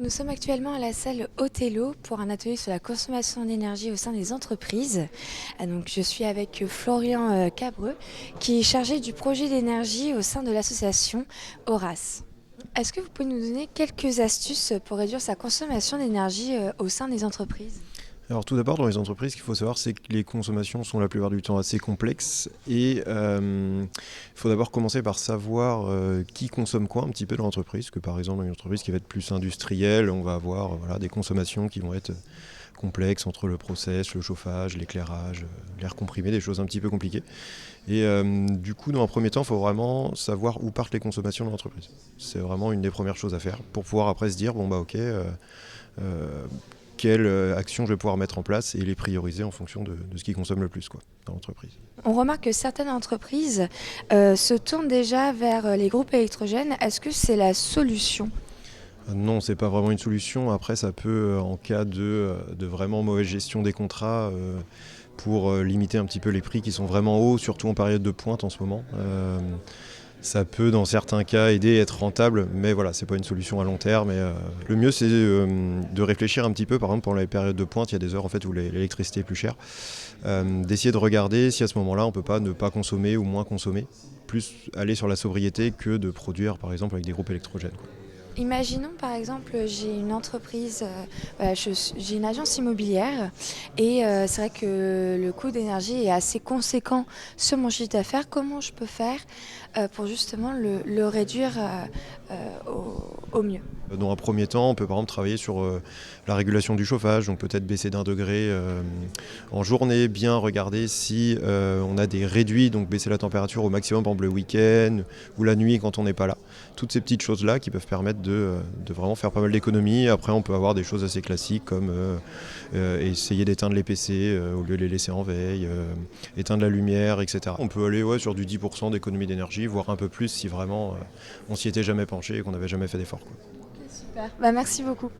Nous sommes actuellement à la salle Othello pour un atelier sur la consommation d'énergie au sein des entreprises. Donc, je suis avec Florian Cabreux, qui est chargé du projet d'énergie au sein de l'association Horace. Est-ce que vous pouvez nous donner quelques astuces pour réduire sa consommation d'énergie au sein des entreprises? Alors tout d'abord, dans les entreprises, ce qu'il faut savoir, c'est que les consommations sont la plupart du temps assez complexes et il faut d'abord commencer par savoir qui consomme quoi un petit peu dans l'entreprise. Que par exemple, dans une entreprise qui va être plus industrielle, on va avoir voilà, des consommations qui vont être complexes entre le process, le chauffage, l'éclairage, l'air comprimé, des choses un petit peu compliquées. Et du coup, dans un premier temps, il faut vraiment savoir où partent les consommations de l'entreprise. C'est vraiment une des premières choses à faire pour pouvoir après se dire, bon bah ok, euh, quelles actions je vais pouvoir mettre en place et les prioriser en fonction de ce qui consomme le plus quoi, dans l'entreprise. On remarque que certaines entreprises se tournent déjà vers les groupes électrogènes. Est-ce que c'est la solution? Non, c'est pas vraiment une solution. Après, ça peut, en cas de vraiment mauvaise gestion des contrats, pour limiter un petit peu les prix qui sont vraiment hauts, surtout en période de pointe en ce moment. Ça peut, dans certains cas, aider à être rentable, mais voilà, c'est pas une solution à long terme. Et, le mieux, c'est de réfléchir un petit peu. Par exemple, pendant les périodes de pointe, il y a des heures en fait où l'électricité est plus chère. D'essayer de regarder si à ce moment-là, on peut pas ne pas consommer ou moins consommer, plus aller sur la sobriété que de produire, par exemple, avec des groupes électrogènes, quoi. Imaginons par exemple, j'ai une entreprise, voilà, j'ai une agence immobilière et c'est vrai que le coût d'énergie est assez conséquent sur mon chiffre d'affaires. Comment je peux faire pour justement le réduire au mieux? Dans un premier temps, on peut par exemple travailler sur la régulation du chauffage, donc peut-être baisser d'1 degré en journée, bien regarder si on a des réduits, donc baisser la température au maximum, par exemple le week-end ou la nuit quand on n'est pas là. Toutes ces petites choses-là qui peuvent permettre de vraiment faire pas mal d'économies. Après, on peut avoir des choses assez classiques comme essayer d'éteindre les PC au lieu de les laisser en veille, éteindre la lumière, etc. On peut aller sur du 10% d'économie d'énergie, voire un peu plus si vraiment on s'y était jamais penché et qu'on n'avait jamais fait d'effort, quoi. Super. Bah, merci beaucoup.